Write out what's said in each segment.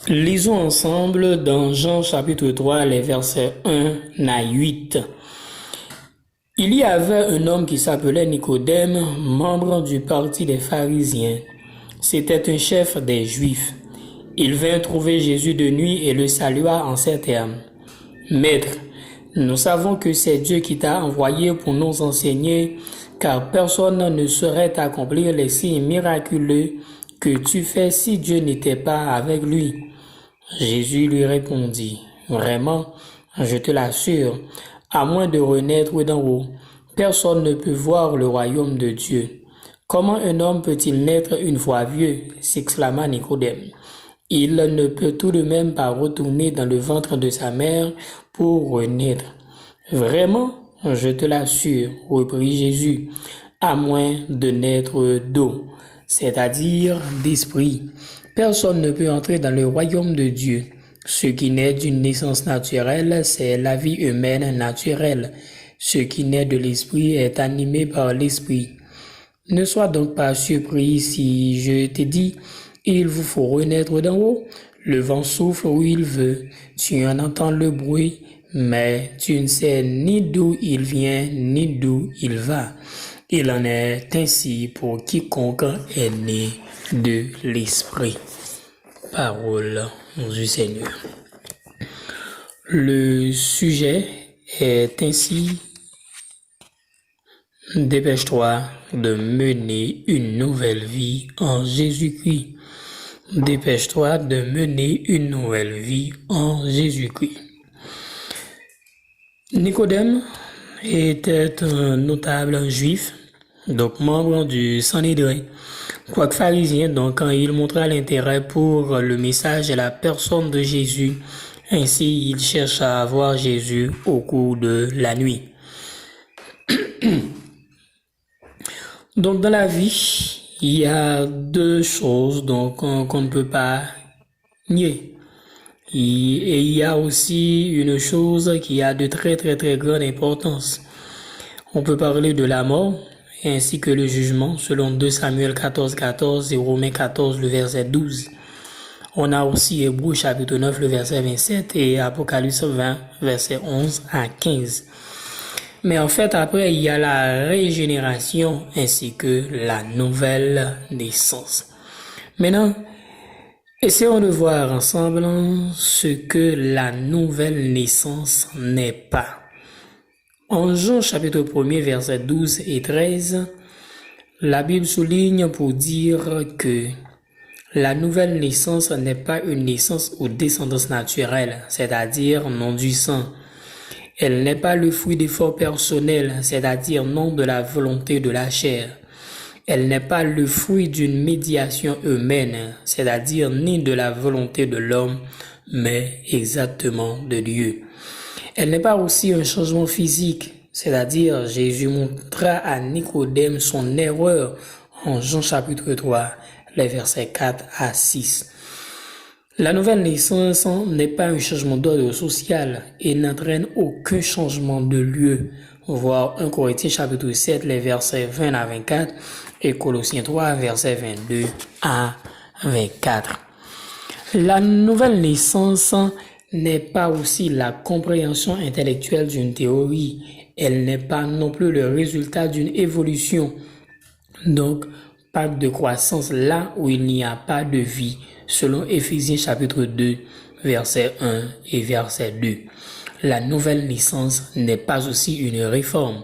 Lisons ensemble dans Jean chapitre 3, les versets 1 à 8. Il y avait un homme qui s'appelait Nicodème, membre du parti des pharisiens. C'était un chef des Juifs. Il vint trouver Jésus de nuit et le salua en ces termes. « Maître, nous savons que c'est Dieu qui t'a envoyé pour nous enseigner, car personne ne saurait accomplir les signes miraculeux que tu fais si Dieu n'était pas avec lui. » Jésus lui répondit, « Vraiment, je te l'assure, à moins de renaître d'en haut, personne ne peut voir le royaume de Dieu. » « Comment un homme peut-il naître une fois vieux ?» s'exclama Nicodème. « Il ne peut tout de même pas retourner dans le ventre de sa mère pour renaître. »« Vraiment, je te l'assure, reprit Jésus, à moins de naître d'eau, c'est-à-dire d'esprit. Personne ne peut entrer dans le royaume de Dieu. Ce qui naît d'une naissance naturelle, c'est la vie humaine naturelle. Ce qui naît de l'esprit est animé par l'esprit. Ne sois donc pas surpris si je te dis, il vous faut renaître d'en haut. Le vent souffle où il veut, tu en entends le bruit, mais tu ne sais ni d'où il vient ni d'où il va. Il en est ainsi pour quiconque est né de l'esprit. Parole du Seigneur. Le sujet est ainsi: dépêche-toi de mener une nouvelle vie en Jésus-Christ. Dépêche-toi de mener une nouvelle vie en Jésus-Christ. Nicodème était un notable juif, donc membre du Sanhédrin, quoique pharisien, donc quand il montra l'intérêt pour le message et la personne de Jésus, ainsi il chercha à voir Jésus au cours de la nuit. Donc dans la vie, il y a deux choses qu'on ne peut pas nier. Et il y a aussi une chose qui a de très grande importance. On peut parler de la mort ainsi que le jugement selon 2 Samuel 14 et Romains 14 le verset 12. On a aussi Hébreux chapitre 9 le verset 27 et Apocalypse 20 verset 11 à 15. Mais en fait, après, il y a la régénération ainsi que la nouvelle naissance. Maintenant, essayons de voir ensemble ce que la nouvelle naissance n'est pas. En Jean chapitre 1 verset 12 et 13, la Bible souligne pour dire que la nouvelle naissance n'est pas une naissance aux descendances naturelles, c'est-à-dire non du sang. Elle n'est pas le fruit d'efforts personnels, c'est-à-dire non de la volonté de la chair. Elle n'est pas le fruit d'une médiation humaine, c'est-à-dire ni de la volonté de l'homme, mais exactement de Dieu. Elle n'est pas aussi un changement physique, c'est-à-dire Jésus montra à Nicodème son erreur en Jean chapitre 3, les versets 4 à 6. La nouvelle naissance n'est pas un changement d'ordre social et n'entraîne aucun changement de lieu. Voir 1 Corinthiens chapitre 7, les versets 20 à 24 et Colossiens 3, versets 22 à 24. La nouvelle naissance n'est pas aussi la compréhension intellectuelle d'une théorie. Elle n'est pas non plus le résultat d'une évolution. Donc, pas de croissance là où il n'y a pas de vie, selon Éphésiens chapitre 2, verset 1 et verset 2. La nouvelle naissance n'est pas aussi une réforme.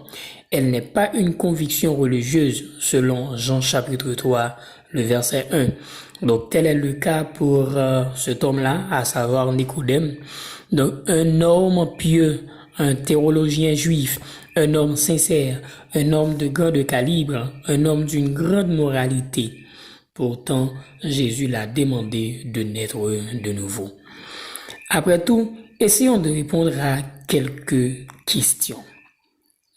Elle n'est pas une conviction religieuse, selon Jean chapitre 3, le verset 1. Donc, tel est le cas pour cet homme-là, à savoir Nicodème. Donc, un homme pieux, un théologien juif, un homme sincère, un homme de grand calibre, un homme d'une grande moralité. Pourtant, Jésus l'a demandé de naître de nouveau. Après tout, essayons de répondre à quelques questions.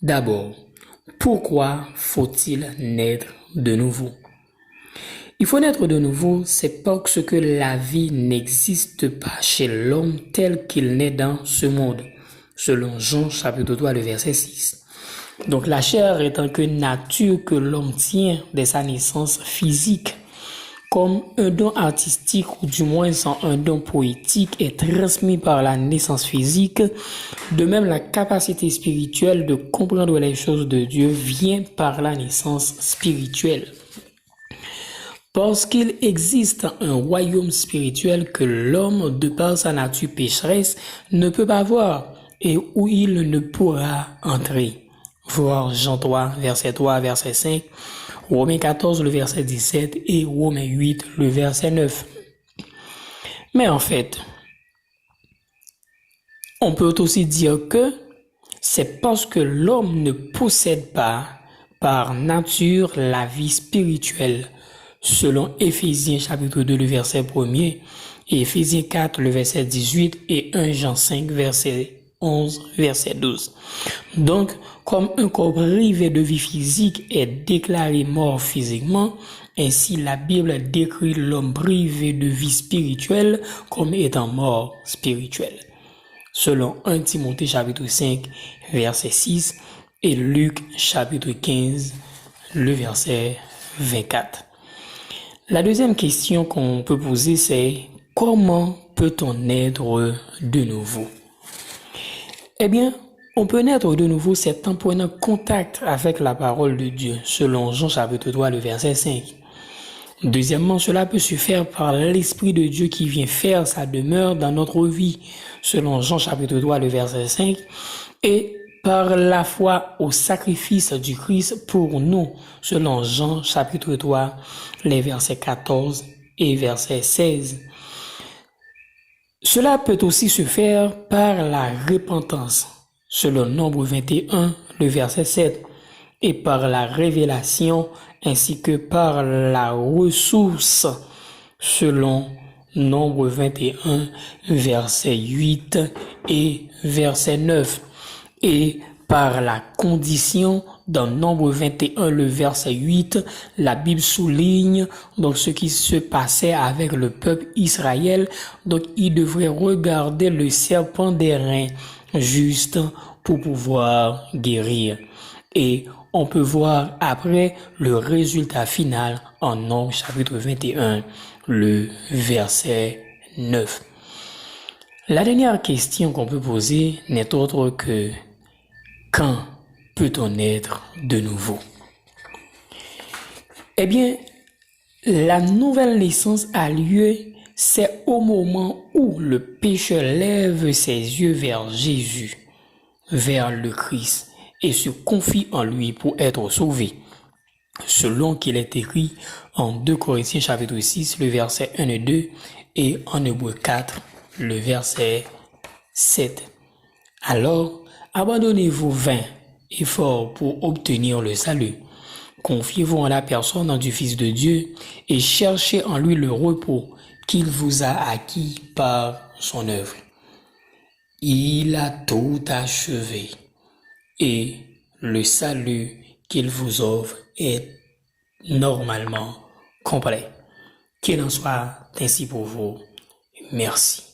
D'abord, pourquoi faut-il naître de nouveau? Il faut naître de nouveau, c'est parce que la vie n'existe pas chez l'homme tel qu'il naît dans ce monde, selon Jean chapitre 3, le verset 6. Donc la chair étant que nature que l'homme tient dès sa naissance physique, comme un don artistique ou du moins un don poétique est transmis par la naissance physique, de même la capacité spirituelle de comprendre les choses de Dieu vient par la naissance spirituelle. Parce qu'il existe un royaume spirituel que l'homme, de par sa nature pécheresse, ne peut pas voir et où il ne pourra entrer. Voir Jean 3, verset 3, verset 5, Romains 14, le verset 17 et Romains 8, le verset 9. Mais en fait, on peut aussi dire que c'est parce que l'homme ne possède pas par nature la vie spirituelle, selon Éphésiens chapitre 2, le verset 1er, et Éphésiens 4, le verset 18, et 1 Jean 5, verset 11, verset 12. Donc, comme un corps privé de vie physique est déclaré mort physiquement, ainsi la Bible décrit l'homme privé de vie spirituelle comme étant mort spirituel. Selon 1 Timothée chapitre 5, verset 6, et Luc chapitre 15, le verset 24. La deuxième question qu'on peut poser, c'est comment peut-on naître de nouveau? Eh bien, on peut naître de nouveau, c'est en prenant contact avec la parole de Dieu, selon Jean chapitre 3, le verset 5. Deuxièmement, cela peut se faire par l'Esprit de Dieu qui vient faire sa demeure dans notre vie, selon Jean chapitre 3, le verset 5, et par la foi au sacrifice du Christ pour nous, selon Jean chapitre 3, les versets 14 et verset 16. Cela peut aussi se faire par la repentance, selon Nombre 21, le verset 7, et par la révélation ainsi que par la ressource, selon Nombre 21, verset 8 et verset 9, et par la condition dans Nombre 21, le verset 8, la Bible souligne donc ce qui se passait avec le peuple Israël. Donc, il devrait regarder le serpent des reins juste pour pouvoir guérir. Et on peut voir après le résultat final en Nombre chapitre 21, le verset 9. La dernière question qu'on peut poser n'est autre que quand peut-on naître de nouveau? Eh bien, la nouvelle naissance a lieu, c'est au moment où le pécheur lève ses yeux vers Jésus, vers le Christ, et se confie en lui pour être sauvé. Selon qu'il est écrit en 2 Corinthiens chapitre 6, le verset 1 et 2, et en Hébreux 4, le verset 7. Alors, abandonnez-vous vain efforts pour obtenir le salut. Confiez-vous en la personne du Fils de Dieu et cherchez en lui le repos qu'il vous a acquis par son œuvre. Il a tout achevé et le salut qu'il vous offre est normalement complet. Qu'il en soit ainsi pour vous. Merci.